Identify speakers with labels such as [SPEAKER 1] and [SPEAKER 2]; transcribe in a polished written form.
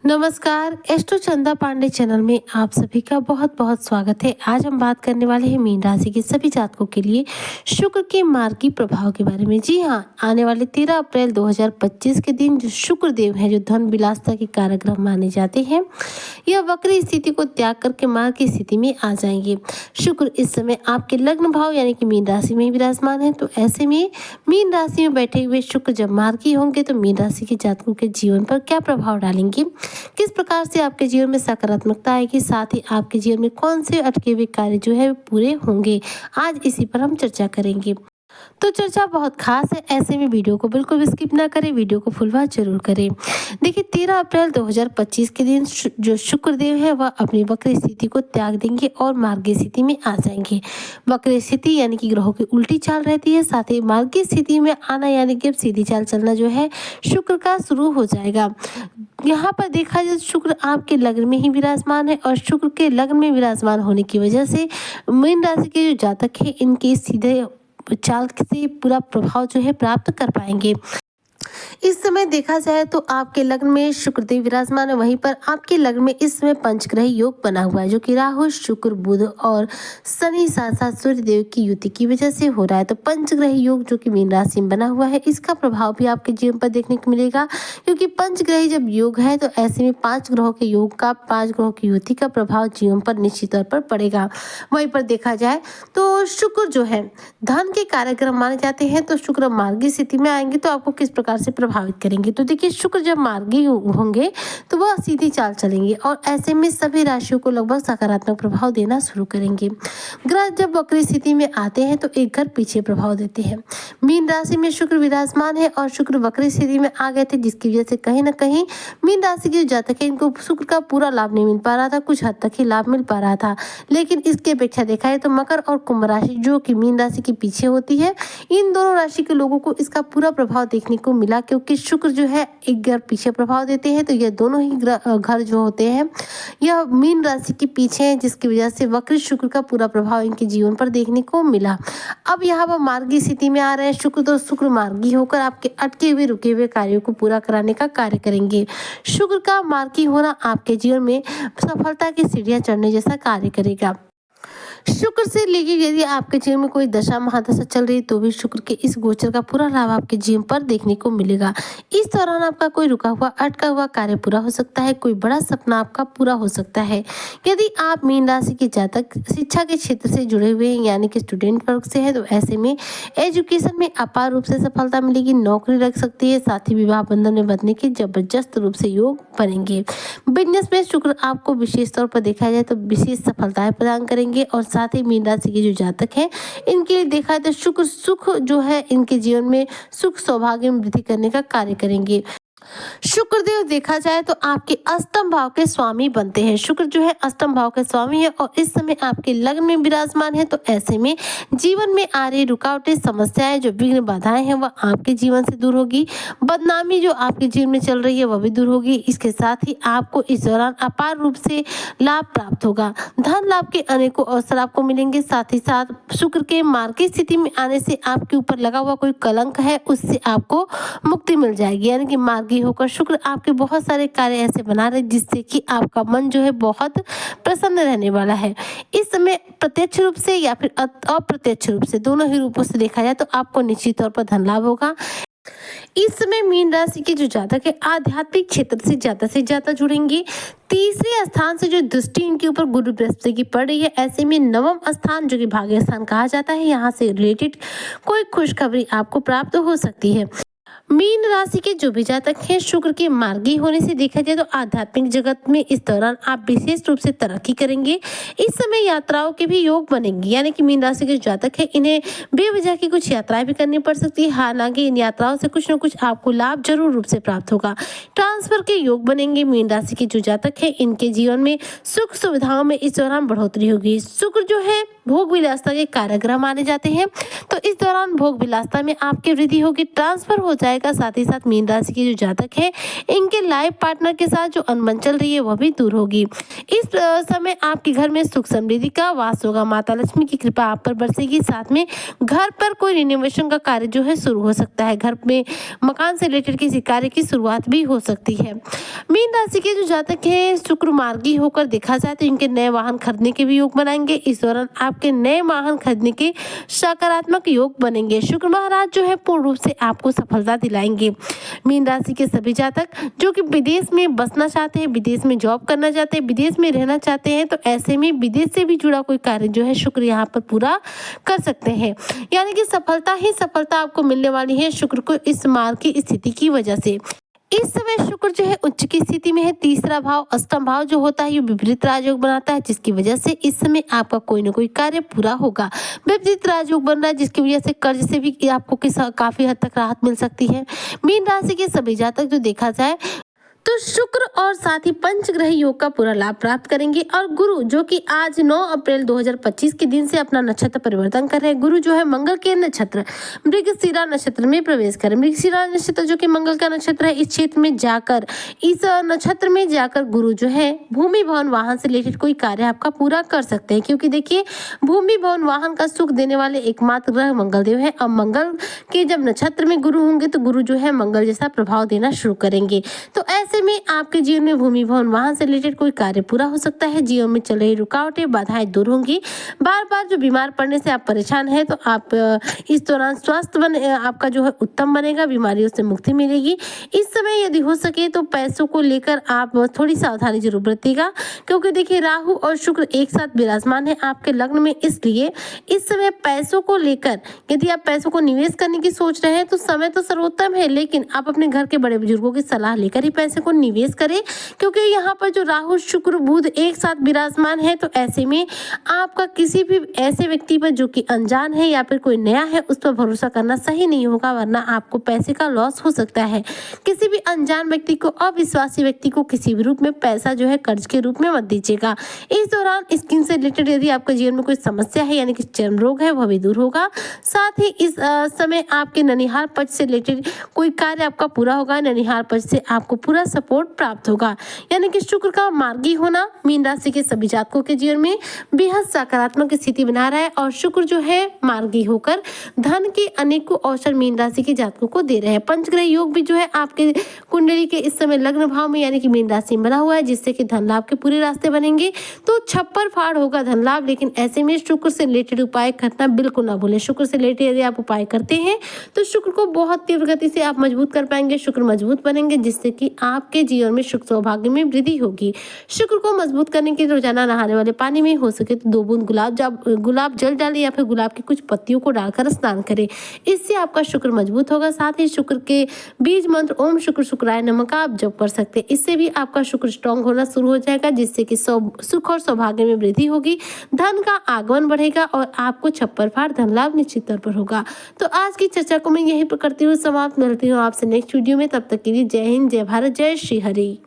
[SPEAKER 1] नमस्कार, एस्ट्रो चंदा पांडे चैनल में आप सभी का बहुत बहुत स्वागत है। आज हम बात करने वाले हैं मीन राशि के सभी जातकों के लिए शुक्र के मार्गी प्रभाव के बारे में। जी हाँ, आने वाले 13 अप्रैल 2025 के दिन जो शुक्र देव हैं, जो धन विलासता के कारक ग्रह माने जाते हैं, यह वक्री स्थिति को त्याग करके मार्ग की स्थिति में आ जाएंगे। शुक्र इस समय आपके लग्न भाव यानी कि मीन राशि में विराजमान है। तो ऐसे में मीन राशि में बैठे हुए शुक्र जब मार्गी होंगे तो मीन राशि के जातकों के जीवन पर क्या प्रभाव डालेंगे, किस प्रकार से आपके जीवन में सकारात्मकता आएगी, साथ ही आपके जीवन में कौन से अटके हुए कार्य जो है पूरे होंगे, आज इसी पर हम चर्चा करेंगे। तो चर्चा बहुत खास है, ऐसे में वीडियो को बिल्कुल भी स्किप ना करें, वीडियो को फुल वॉच जरूर करें। देखिए 13 अप्रैल 2025 के दिन जो शुक्रदेव है वह अपनी वक्र स्थिति को त्याग देंगे और मार्गी स्थिति में आ जाएंगे। वक्र स्थिति यानी कि ग्रहों की उल्टी चाल रहती है, साथ ही मार्गी स्थिति में आना यानी कि अब सीधी चाल चलना जो है शुक्र का शुरू हो जाएगा। यहाँ पर देखा जाए शुक्र आपके लग्न में ही विराजमान है और शुक्र के लग्न में विराजमान होने की वजह से मीन राशि के जो जातक है इनके सीधे चाल से पूरा प्रभाव जो है प्राप्त कर पाएंगे। इस समय देखा जाए तो आपके लग्न में शुक्रदेव विराजमान है, वहीं पर आपके लग्न में इस समय पंचग्रह योग बना हुआ है जो कि राहु, शुक्र, बुध और शनि साथ साथ सूर्य देव की युति की वजह से हो रहा है। तो पंचग्रह योग जो कि मीन राशि में बना हुआ है, इसका प्रभाव भी आपके जीवन पर देखने को मिलेगा, क्योंकि पंचग्रही जब योग है तो ऐसे में 5 ग्रहों के योग का, 5 ग्रहों की युति का प्रभाव जीवन पर निश्चित तौर पर पड़ेगा। वहीं पर देखा जाए तो शुक्र जो है धन के कार्यक्रम माने जाते हैं, तो शुक्र मार्गी स्थिति में आएंगे तो आपको किस प्रकार से प्रभावित करेंगे। तो देखिए शुक्र जब मार्गी होंगे तो वह सीधी चाल चलेंगे और ऐसे में सभी राशियों को लगभग सकारात्मक प्रभाव देना शुरू करेंगे। ग्रह जब वक्री स्थिति में आते हैं तो एक घर पीछे प्रभाव देते हैं। मीन राशि में शुक्र विराजमान है और शुक्र वक्री स्थिति में आ गए थे, जिसकी वजह से कहीं ना कहीं मीन राशि के जातक है इनको शुक्र का पूरा लाभ नहीं मिल पा रहा था, कुछ हद तक ही लाभ मिल पा रहा था। लेकिन इसकी अपेक्षा देखा है तो मकर और कुंभ राशि जो कि मीन राशि के पीछे होती है, इन दोनों राशि के लोगों को इसका पूरा प्रभाव देखने को मिला, क्योंकि शुक्र जो है एक घर पीछे प्रभाव देते हैं। तो ये दोनों ही घर जो होते हैं यह मीन राशि के पीछे हैं, जिसकी वजह से वक्र शुक्र का पूरा प्रभाव इनके जीवन पर देखने को मिला। अब यहाँ पर मार्गी स्थिति में आ रहे हैं शुक्र, तो शुक्र मार्गी होकर आपके अटके हुए रुके हुए कार्यों को पूरा कराने का कार्य करेंगे। शुक्र का मार्गी होना आपके जीवन में सफलता की सीढ़ियां चढ़ने जैसा कार्य करेगा। शुक्र से लेके यदि आपके जीवन में कोई दशा महादशा चल रही तो भी शुक्र के इस गोचर का पूरा लाभ आपके जीवन पर देखने को मिलेगा। इस दौरान आपका कोई रुका हुआ अटका हुआ कार्य पूरा हो सकता है, कोई बड़ा सपना आपका पूरा हो सकता है। यदि आप मीन राशि के जातक शिक्षा के क्षेत्र से जुड़े हुए हैं यानी कि स्टूडेंट वर्ग से है, तो ऐसे में एजुकेशन में अपार रूप से सफलता मिलेगी, नौकरी लग सकती है, साथ ही विवाह बंधन में बंधने के जबरदस्त रूप से योग बनेंगे। बिजनेस में शुक्र आपको विशेष तौर पर देखा जाए तो विशेष सफलताएं प्रदान करेंगे और साथ ही मीन राशि के जो जातक हैं इनके लिए देखा जाए तो शुक्र सुख जो है इनके जीवन में सुख सौभाग्य में वृद्धि करने का कार्य करेंगे। शुक्रदेव देखा जाए तो आपके अष्टम भाव के स्वामी बनते हैं। शुक्र जो है अष्टम भाव के स्वामी है और इस समय आपके लग्न में विराजमान है, तो ऐसे में जीवन में आ रही रुकावटें, समस्याएं, जो विघ्न बाधाएं हैं वह आपके जीवन से दूर होगी। बदनामी जो आपके जीवन में चल रही है वह भी दूर होगी। इसके साथ ही आपको इस दौरान अपार रूप से लाभ प्राप्त होगा। धन लाभ के अनेकों अवसर आपको मिलेंगे। साथ ही साथ शुक्र के मार्गी स्थिति में आने से आपके ऊपर लगा हुआ कोई कलंक है उससे आपको मुक्ति मिल जाएगी, यानी कि मार्गी होकर शुक्र आपके बहुत सारे कार्य ऐसे बना रहे जिससे कि आपका मन जो है बहुत प्रसन्न रहने वाला है। इस समय प्रत्यक्ष रूप से या फिर अप्रत्यक्ष रूप से, दोनों ही रूपों से देखा जाए तो आपको निश्चित तौर पर धन लाभ होगा। इस समय मीन राशि के जो जातक है आध्यात्मिक क्षेत्र से ज्यादा जुड़ेंगे। तीसरे स्थान से जो दृष्टि इनके ऊपर गुरु बृहस्पति की पड़ रही है, ऐसे में नवम स्थान जो कि भाग्य स्थान कहा जाता है, यहाँ से रिलेटेड कोई खुशखबरी आपको प्राप्त हो सकती है। मीन राशि के जो भी जातक हैं शुक्र के मार्गी होने से देखा जाए तो आध्यात्मिक जगत में इस दौरान आप विशेष रूप से तरक्की करेंगे। इस समय यात्राओं के भी योग बनेंगे, यानी कि मीन राशि के जातक है इन्हें बेवजह की कुछ यात्राएं भी करनी पड़ सकती है। हालांकि इन यात्राओं से कुछ न कुछ आपको लाभ जरूर रूप से प्राप्त होगा। ट्रांसफर के योग बनेंगे। मीन राशि के जो जातक है इनके जीवन में सुख सुविधाओं में इस दौरान बढ़ोतरी होगी। शुक्र जो है भोग विलासता के कारक माने जाते हैं। तो इस दौरान भोग विलासता में आपकी वृद्धि होगी, ट्रांसफर हो जाएगा। साथ ही साथ मीन राशि के जो जातक है इनके लाइफ पार्टनर के साथ जो अनबन चल रही है वह भी दूर होगी। इस समय आपके घर में सुख समृद्धि का वास होगा। माता लक्ष्मी की कृपा आप पर बरसेगी। साथ में घर पर कोई रिनोवेशन का कार्य जो है शुरू हो सकता है। घर में मकान से रिलेटेड किसी कार्य की शुरुआत भी हो सकती है। मीन राशि के जो जातक है शुक्र मार्गी होकर देखा जाए तो इनके नए वाहन खरीदने के भी योग बनाएंगे। इस दौरान आपके नए वाहन खरीदने के सकारात्मक योग बनेंगे। शुक्र महाराज जो है पूर्ण रूप से आपको सफलता दिलाएंगे। मीन राशि के सभी जातक जो कि विदेश में बसना चाहते हैं, विदेश में जॉब करना चाहते हैं, विदेश में रहना चाहते हैं, तो ऐसे में विदेश से भी जुड़ा कोई कार्य जो है शुक्र यहाँ पर पूरा कर सकते हैं। यानी कि सफलता ही सफलता आपको मिलने वाली है शुक्र को इस मार्ग की स्थिति की वजह से। इस समय शुक्र जो है उच्च की स्थिति में है। तीसरा भाव अष्टम भाव जो होता है ये विपरीत राजयोग बनाता है, जिसकी वजह से इस समय आपका कोई ना कोई कार्य पूरा होगा। विपरीत राजयोग बन रहा है जिसकी वजह से कर्ज से भी आपको काफी हद तक राहत मिल सकती है। मीन राशि के सभी जातक जो देखा जाए तो शुक्र और साथ ही पंचग्रह योग का पूरा लाभ प्राप्त करेंगे। और गुरु जो कि आज 9 अप्रैल 2025 के दिन से अपना नक्षत्र परिवर्तन कर रहे हैं। गुरु जो है मंगल के नक्षत्र मृगशिरा नक्षत्र में प्रवेश करें। मृगशिरा नक्षत्र जो कि मंगल का नक्षत्र है, इस क्षेत्र में जाकर इस नक्षत्र में जाकर गुरु जो है भूमि भवन वाहन से रिलेटेड कोई कार्य आपका पूरा कर सकते हैं। क्योंकि देखिए भूमि भवन वाहन का सुख देने वाले एकमात्र ग्रह मंगल देव है। अब मंगल के जब नक्षत्र में गुरु होंगे तो गुरु जो है मंगल जैसा प्रभाव देना शुरू करेंगे। तो ऐसे में आपके जीवन में भूमि भवन वाहन से रिलेटेड कोई कार्य पूरा हो सकता है। जीवन में चल रही रुकावटें बाधाएं दूर होंगी। बार बार जो बीमार पड़ने से आप परेशान हैं तो आप इस दौरान स्वास्थ्य आपका जो है उत्तम बनेगा, बीमारियों से मुक्ति मिलेगी। इस समय यदि हो सके तो पैसों को लेकर आप थोड़ी सावधानी जरूर बरतिएगा। क्योंकि देखिए राहु और शुक्र एक साथ विराजमान है आपके लग्न में, इसलिए इस समय पैसों को लेकर यदि आप पैसों को निवेश करने की सोच रहे हैं तो समय तो सर्वोत्तम है, लेकिन आप अपने घर के बड़े बुजुर्गों की सलाह लेकर ही पैसे को निवेश करें। क्योंकि यहाँ पर जो राहु शुक्र बुध एक साथ विराजमान है तो ऐसे में आपका किसी भी ऐसे व्यक्ति पर जो कि अनजान है या फिर कोई नया है उस पर भरोसा करना सही नहीं होगा, वरना आपको पैसे का लॉस हो सकता है। किसी भी अनजान व्यक्ति को, अविश्वासी व्यक्ति को किसी भी रूप में पैसा जो है कर्ज के रूप में मत दीजिएगा। इस दौरान स्किन से रिलेटेड यदि आपके जीवन में कोई समस्या है यानी कि चर्म रोग है वह भी दूर होगा। साथ ही इस समय आपके ननिहाल पक्ष से रिलेटेड कोई कार्य आपका पूरा होगा। ननिहाल पक्ष से आपको पूरा सपोर्ट प्राप्त होगा। यानी कि शुक्र का मार्गी होना मीन राशि के सभी जातकों के जीवन में बेहद सकारात्मक स्थिति बना रहा है। और शुक्र जो है मार्गी होकर धन के अनेकों अवसर मीन राशि के जातकों को दे रहे हैं। पंचग्रह योग भी जो है आपके कुंडली के इस समय लग्न भाव में यानी कि मीन राशि में बना हुआ है, जिससे कि धन लाभ के पूरे रास्ते बनेंगे। तो छप्पर फाड़ होगा धन लाभ, लेकिन ऐसे में शुक्र से रिलेटेड उपाय करना बिल्कुल ना भूलें। शुक्र से रिलेटेड यदि आप उपाय करते हैं तो शुक्र को बहुत तीव्र गति से आप मजबूत कर पाएंगे। शुक्र मजबूत बनेंगे जिससे कि आपके जीवन में सुख सौभाग्य में वृद्धि होगी। शुक्र को मजबूत करने के लिए रोजाना नहाने वाले पानी में हो सके तो 2 बूंद गुलाब जल डालें या फिर गुलाब की कुछ पत्तियों को डालकर स्नान करें। इससे आपका शुक्र मजबूत होगा। साथ ही शुक्र के बीज मंत्र ओम शुक्र शुक्राय नमः का आप जप कर सकते हैं। इससे भी आपका शुक्र स्ट्रॉन्ग होना शुरू हो जाएगा, जिससे कि सुख और सौभाग्य में वृद्धि होगी, धन का आगमन बढ़ेगा और आपको छप्पर फाड़ धन लाभ निश्चित तौर पर होगा। तो आज की चर्चा को मैं यहीं पर करती हूँ समाप्त। मिलती हूँ आपसे नेक्स्ट वीडियो में। तब तक के लिए जय हिंद, जय भारत, जय श्री हरि।